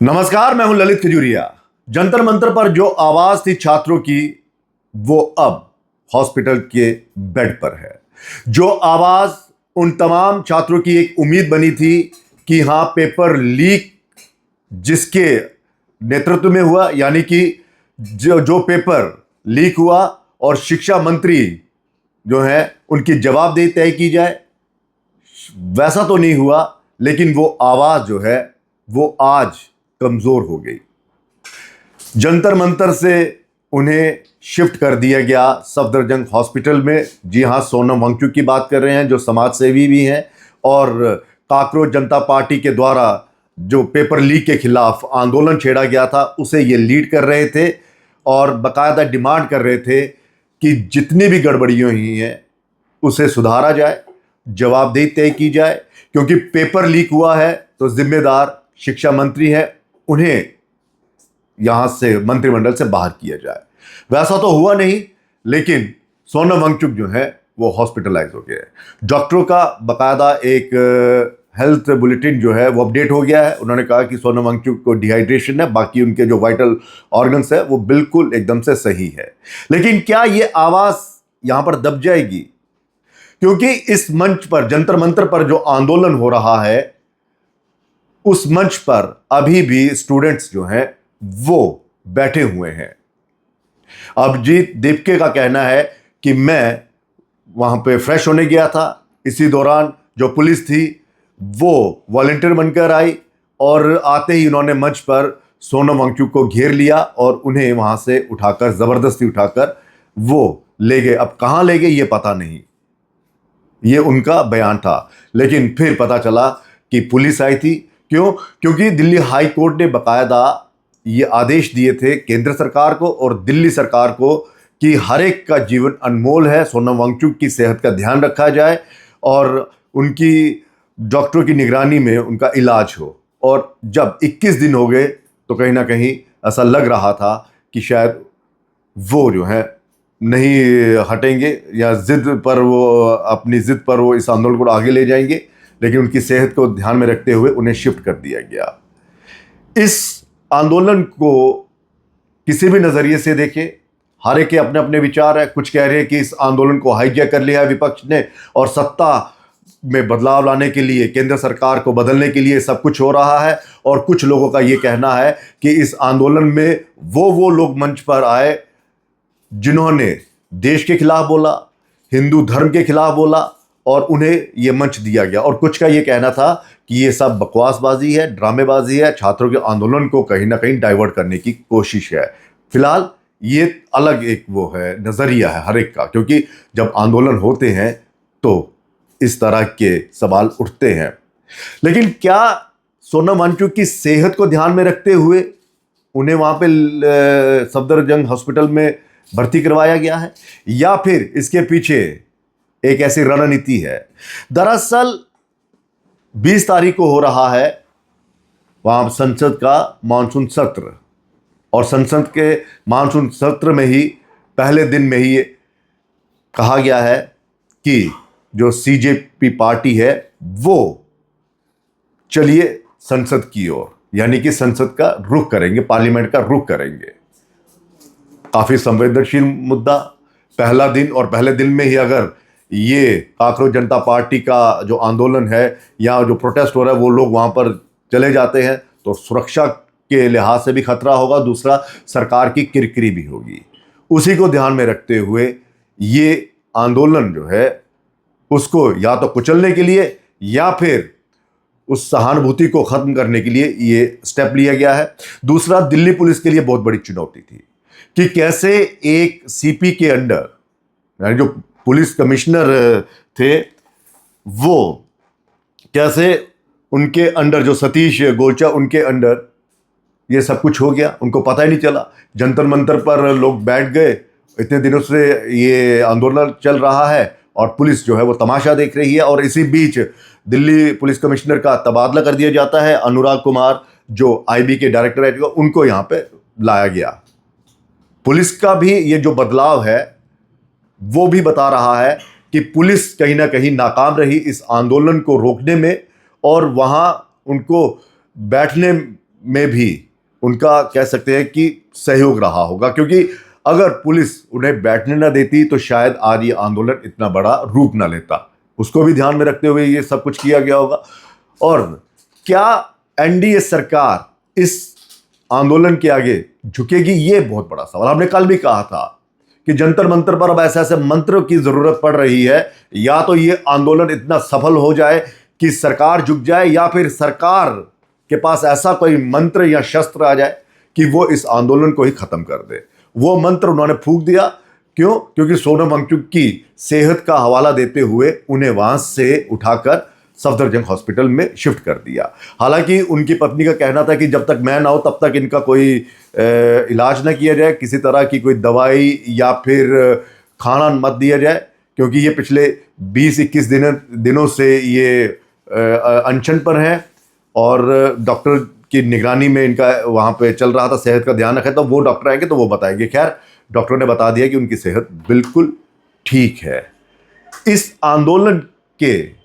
नमस्कार, मैं हूं ललित खजूरिया। जंतर मंतर पर जो आवाज थी छात्रों की, वो अब हॉस्पिटल के बेड पर है। जो आवाज उन तमाम छात्रों की एक उम्मीद बनी थी कि हां, पेपर लीक जिसके नेतृत्व में हुआ, यानी कि जो पेपर लीक हुआ और शिक्षा मंत्री जो है उनकी जवाबदेही तय की जाए, वैसा तो नहीं हुआ। लेकिन वो आवाज जो है वो आज कमजोर हो गई। जंतर मंतर से उन्हें शिफ्ट कर दिया गया सफदरजंग हॉस्पिटल में। जी हां, सोनम वांगचुक की बात कर रहे हैं, जो समाज सेवी भी हैं और काकरोच जनता पार्टी के द्वारा जो पेपर लीक के खिलाफ आंदोलन छेड़ा गया था उसे ये लीड कर रहे थे और बाकायदा डिमांड कर रहे थे कि जितनी भी गड़बड़ियां हुई हैं उसे सुधारा जाए, जवाबदेही तय की जाए। क्योंकि पेपर लीक हुआ है तो जिम्मेदार शिक्षा मंत्री हैं, उन्हें यहां से मंत्रिमंडल से बाहर किया जाए। वैसा तो हुआ नहीं, लेकिन सोनम वांगचुक जो है वो हॉस्पिटलाइज हो गया है। डॉक्टरों का बकायदा एक हेल्थ बुलेटिन जो है वो अपडेट हो गया है। उन्होंने कहा कि सोनम वांगचुक को डिहाइड्रेशन है, बाकी उनके जो वाइटल ऑर्गन्स है वो बिल्कुल एकदम से सही है। लेकिन क्या ये आवाज यहां पर दब जाएगी? क्योंकि इस मंच पर, जंतर मंतर पर जो आंदोलन हो रहा है, उस मंच पर अभी भी स्टूडेंट्स जो हैं वो बैठे हुए हैं। अभिजीत दीपके का कहना है कि मैं वहां पे फ्रेश होने गया था, इसी दौरान जो पुलिस थी वो वॉलंटियर बनकर आई और आते ही उन्होंने मंच पर सोनम वांगचुक को घेर लिया और उन्हें वहां से उठाकर, जबरदस्ती उठाकर वो ले गए। अब कहां ले गए ये पता नहीं, ये उनका बयान था। लेकिन फिर पता चला कि पुलिस आई थी। क्यों? क्योंकि दिल्ली हाई कोर्ट ने बकायदा ये आदेश दिए थे केंद्र सरकार को और दिल्ली सरकार को कि हर एक का जीवन अनमोल है, सोनम वांगचुक की सेहत का ध्यान रखा जाए और उनकी डॉक्टरों की निगरानी में उनका इलाज हो। और जब 21 दिन हो गए तो कहीं ना कहीं ऐसा लग रहा था कि शायद वो जो है नहीं हटेंगे या जिद पर वो, अपनी जिद पर वो इस आंदोलन को आगे ले जाएंगे। लेकिन उनकी सेहत को ध्यान में रखते हुए उन्हें शिफ्ट कर दिया गया। इस आंदोलन को किसी भी नजरिए से देखें, हर एक के अपने अपने विचार है। कुछ कह रहे हैं कि इस आंदोलन को हाईजैक कर लिया है विपक्ष ने और सत्ता में बदलाव लाने के लिए, केंद्र सरकार को बदलने के लिए सब कुछ हो रहा है। और कुछ लोगों का यह कहना है कि इस आंदोलन में वो लोग मंच पर आए जिन्होंने देश के खिलाफ बोला, हिंदू धर्म के खिलाफ बोला और उन्हें यह मंच दिया गया। और कुछ का यह कहना था कि यह सब बकवासबाजी है, ड्रामेबाजी है, छात्रों के आंदोलन को कहीं ना कहीं डाइवर्ट करने की कोशिश है। फिलहाल ये अलग एक वो है, नजरिया है हर एक का, क्योंकि जब आंदोलन होते हैं तो इस तरह के सवाल उठते हैं। लेकिन क्या सोनम वांगचुक की सेहत को ध्यान में रखते हुए उन्हें वहां पे सफदरजंग हॉस्पिटल में भर्ती करवाया गया है, या फिर इसके पीछे एक ऐसी रणनीति है? दरअसल 20 तारीख को हो रहा है वहां संसद का मानसून सत्र, और संसद के मानसून सत्र में ही पहले दिन में ही कहा गया है कि जो सीजेपी पार्टी है वो चलिए संसद की ओर, यानी कि संसद का रुख करेंगे, पार्लियामेंट का रुख करेंगे। काफी संवेदनशील मुद्दा, पहला दिन, और पहले दिन में ही अगर ये काकरोच जनता पार्टी का जो आंदोलन है या जो प्रोटेस्ट हो रहा है वो लोग वहां पर चले जाते हैं तो सुरक्षा के लिहाज से भी खतरा होगा, दूसरा सरकार की किरकिरी भी होगी। उसी को ध्यान में रखते हुए ये आंदोलन जो है उसको या तो कुचलने के लिए या फिर उस सहानुभूति को खत्म करने के लिए ये स्टेप लिया गया है। दूसरा, दिल्ली पुलिस के लिए बहुत बड़ी चुनौती थी कि कैसे एक सीपी के अंडर, यानी जो पुलिस कमिश्नर थे, वो कैसे उनके अंडर, जो सतीश गोलचा, उनके अंडर ये सब कुछ हो गया, उनको पता ही नहीं चला। जंतर मंतर पर लोग बैठ गए, इतने दिनों से ये आंदोलन चल रहा है और पुलिस जो है वो तमाशा देख रही है। और इसी बीच दिल्ली पुलिस कमिश्नर का तबादला कर दिया जाता है। अनुराग कुमार जो आईबी के डायरेक्टर है उनको यहां पे लाया गया। पुलिस का भी ये जो बदलाव है वो भी बता रहा है कि पुलिस कहीं ना कहीं नाकाम रही इस आंदोलन को रोकने में, और वहां उनको बैठने में भी उनका कह सकते हैं कि सहयोग रहा होगा, क्योंकि अगर पुलिस उन्हें बैठने ना देती तो शायद आज ये आंदोलन इतना बड़ा रूप ना लेता। उसको भी ध्यान में रखते हुए ये सब कुछ किया गया होगा। और क्या एनडीए सरकार इस आंदोलन के आगे झुकेगी, ये बहुत बड़ा सवाल। हमने कल भी कहा था कि जंतर मंतर पर अब ऐसे ऐसे मंत्र की जरूरत पड़ रही है, या तो ये आंदोलन इतना सफल हो जाए कि सरकार झुक जाए, या फिर सरकार के पास ऐसा कोई मंत्र या शस्त्र आ जाए कि वो इस आंदोलन को ही खत्म कर दे। वो मंत्र उन्होंने फूंक दिया। क्यों? क्योंकि सोनम वांगचुक की सेहत का हवाला देते हुए उन्हें वहां से उठाकर सफदरजंग हॉस्पिटल में शिफ्ट कर दिया। हालांकि उनकी पत्नी का कहना था कि जब तक मैं ना हो तब तक इनका कोई इलाज ना किया जाए, किसी तरह की कोई दवाई या फिर खाना मत दिया जाए, क्योंकि ये पिछले 20-21 दिनों से ये अनशन पर हैं और डॉक्टर की निगरानी में इनका वहाँ पे चल रहा था, सेहत का ध्यान रखें। तो वो डॉक्टर आएंगे तो वो बताएंगे। खैर, डॉक्टरों ने बता दिया कि उनकी सेहत बिल्कुल ठीक है। इस आंदोलन के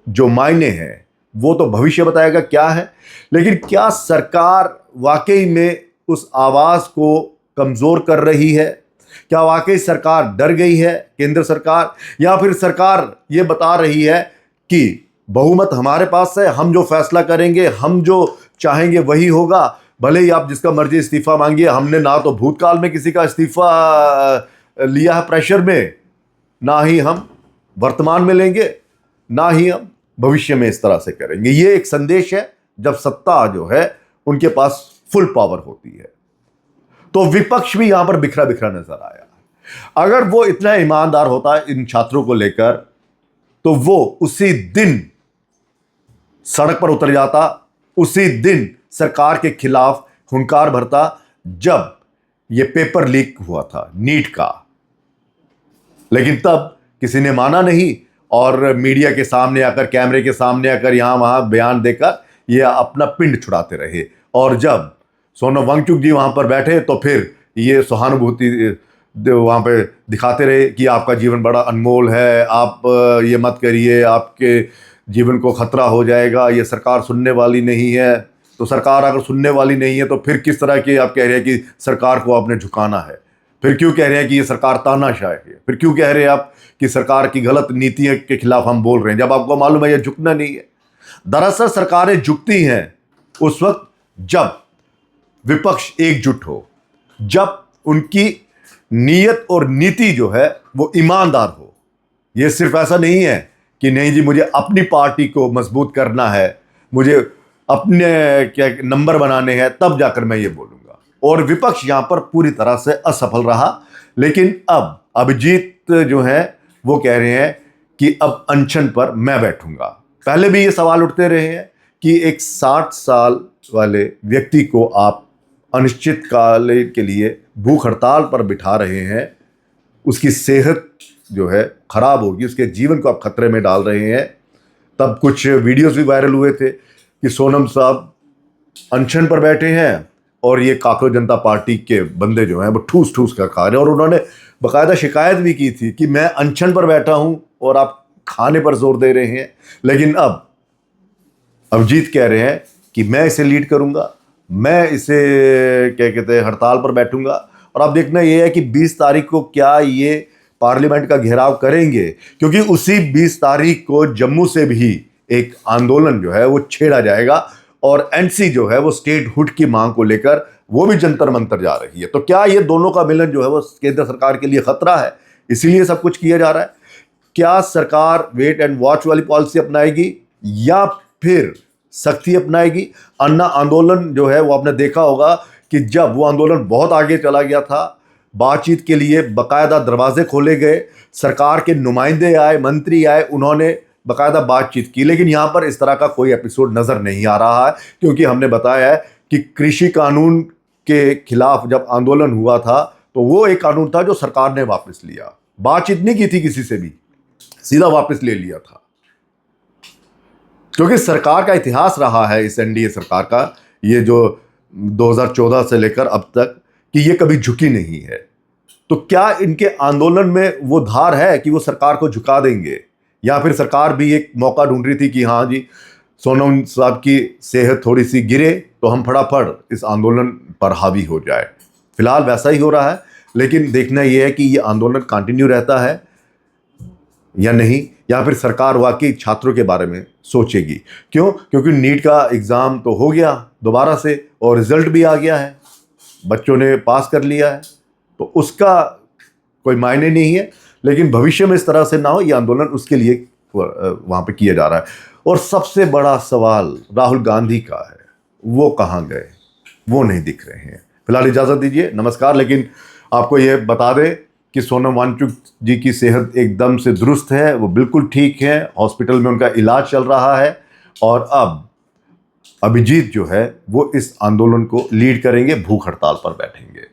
जो मायने हैं वो तो भविष्य बताएगा क्या है, लेकिन क्या सरकार वाकई में उस आवाज को कमजोर कर रही है? क्या वाकई सरकार डर गई है, केंद्र सरकार, या फिर सरकार ये बता रही है कि बहुमत हमारे पास है, हम जो फैसला करेंगे, हम जो चाहेंगे वही होगा, भले ही आप जिसका मर्जी इस्तीफा मांगिए। हमने ना तो भूतकाल में किसी का इस्तीफा लिया है प्रेशर में, ना ही हम वर्तमान में लेंगे, ना ही हम भविष्य में इस तरह से करेंगे। ये एक संदेश है जब सत्ता जो है उनके पास फुल पावर होती है। तो विपक्ष भी यहां पर बिखरा बिखरा नजर आया। अगर वो इतना ईमानदार होता इन छात्रों को लेकर तो वो उसी दिन सड़क पर उतर जाता, उसी दिन सरकार के खिलाफ हुंकार भरता जब ये पेपर लीक हुआ था नीट का। लेकिन तब किसी ने माना नहीं और मीडिया के सामने आकर, कैमरे के सामने आकर यहां वहां बयान देकर ये अपना पिंड छुड़ाते रहे। और जब सोनम वांगचुक जी वहां पर बैठे तो फिर ये सहानुभूति वहां पे दिखाते रहे कि आपका जीवन बड़ा अनमोल है, आप ये मत करिए, आपके जीवन को खतरा हो जाएगा, ये सरकार सुनने वाली नहीं है। तो सरकार अगर सुनने वाली नहीं है तो फिर किस तरह की आप कह रहे हैं कि सरकार को आपने झुकाना है? फिर क्यों कह रहे हैं कि ये सरकार तानाशाह है? फिर क्यों कह रहे हैं आप कि सरकार की गलत नीतियों के खिलाफ हम बोल रहे हैं, जब आपको मालूम है ये झुकना नहीं है? दरअसल सरकारें झुकती हैं उस वक्त जब विपक्ष एकजुट हो, जब उनकी नीयत और नीति जो है वो ईमानदार हो। ये सिर्फ ऐसा नहीं है कि नहीं जी मुझे अपनी पार्टी को मजबूत करना है, मुझे अपने क्या नंबर बनाने हैं, तब जाकर मैं ये बोलूंगा। और विपक्ष यहां पर पूरी तरह से असफल रहा। लेकिन अब अभिजीत जो है वो कह रहे हैं कि अब अनशन पर मैं बैठूंगा। पहले भी ये सवाल उठते रहे हैं कि एक 60 साल वाले व्यक्ति को आप अनिश्चित काल के लिए भूख हड़ताल पर बिठा रहे हैं, उसकी सेहत जो है खराब होगी, उसके जीवन को आप खतरे में डाल रहे हैं। तब कुछ वीडियोस भी वायरल हुए थे कि सोनम साहब अनशन पर बैठे हैं और ये काकरोच जनता पार्टी के बंदे जो हैं वो ठूस ठूस कर खा रहे हैं। और उन्होंने बाकायदा शिकायत भी की थी कि मैं अनशन पर बैठा हूं और आप खाने पर जोर दे रहे हैं। लेकिन अब अभिजीत कह रहे हैं कि मैं इसे लीड करूंगा, मैं इसे क्या कहते हैं हड़ताल पर बैठूंगा। और अब देखना यह है कि 20 तारीख को क्या ये पार्लियामेंट का घेराव करेंगे, क्योंकि उसी 20 तारीख को जम्मू से भी एक आंदोलन जो है वो छेड़ा जाएगा और एनसी जो है वो स्टेट हुड की मांग को लेकर वो भी जंतर मंतर जा रही है। तो क्या ये दोनों का मिलन जो है वो केंद्र सरकार के लिए खतरा है, इसीलिए सब कुछ किया जा रहा है? क्या सरकार वेट एंड वॉच वाली पॉलिसी अपनाएगी या फिर सख्ती अपनाएगी? अन्ना आंदोलन जो है वो आपने देखा होगा कि जब वो आंदोलन बहुत आगे चला गया था, बातचीत के लिए बाकायदा दरवाजे खोले गए, सरकार के नुमाइंदे आए, मंत्री आए, उन्होंने बाकायदा बातचीत की। लेकिन यहाँ पर इस तरह का कोई एपिसोड नज़र नहीं आ रहा है, क्योंकि हमने बताया है कि कृषि कानून के खिलाफ जब आंदोलन हुआ था तो वो एक कानून था जो सरकार ने वापस लिया, बातचीत नहीं की थी किसी से भी, सीधा वापस ले लिया था। क्योंकि सरकार का इतिहास रहा है इस एनडीए सरकार का, ये जो 2014 से लेकर अब तक, कि ये कभी झुकी नहीं है। तो क्या इनके आंदोलन में वो धार है कि वो सरकार को झुका देंगे, या फिर सरकार भी एक मौका ढूंढ रही थी कि हाँ जी सोनम साहब की सेहत थोड़ी सी गिरे तो हम फटाफट इस आंदोलन पर हावी हो जाए। फिलहाल वैसा ही हो रहा है, लेकिन देखना यह है कि ये आंदोलन कंटिन्यू रहता है या नहीं, या फिर सरकार वाकई छात्रों के बारे में सोचेगी। क्यों? क्योंकि नीट का एग्ज़ाम तो हो गया दोबारा से और रिजल्ट भी आ गया है, बच्चों ने पास कर लिया है, तो उसका कोई मायने नहीं है। लेकिन भविष्य में इस तरह से ना हो, ये आंदोलन उसके लिए वहाँ पे किया जा रहा है। और सबसे बड़ा सवाल राहुल गांधी का है, वो कहाँ गए? वो नहीं दिख रहे हैं। फिलहाल इजाज़त दीजिए, नमस्कार। लेकिन आपको ये बता दें कि सोनम वांगचुक जी की सेहत एकदम से दुरुस्त है, वो बिल्कुल ठीक है, हॉस्पिटल में उनका इलाज चल रहा है। और अब अभिजीत जो है वो इस आंदोलन को लीड करेंगे, भूख हड़ताल पर बैठेंगे।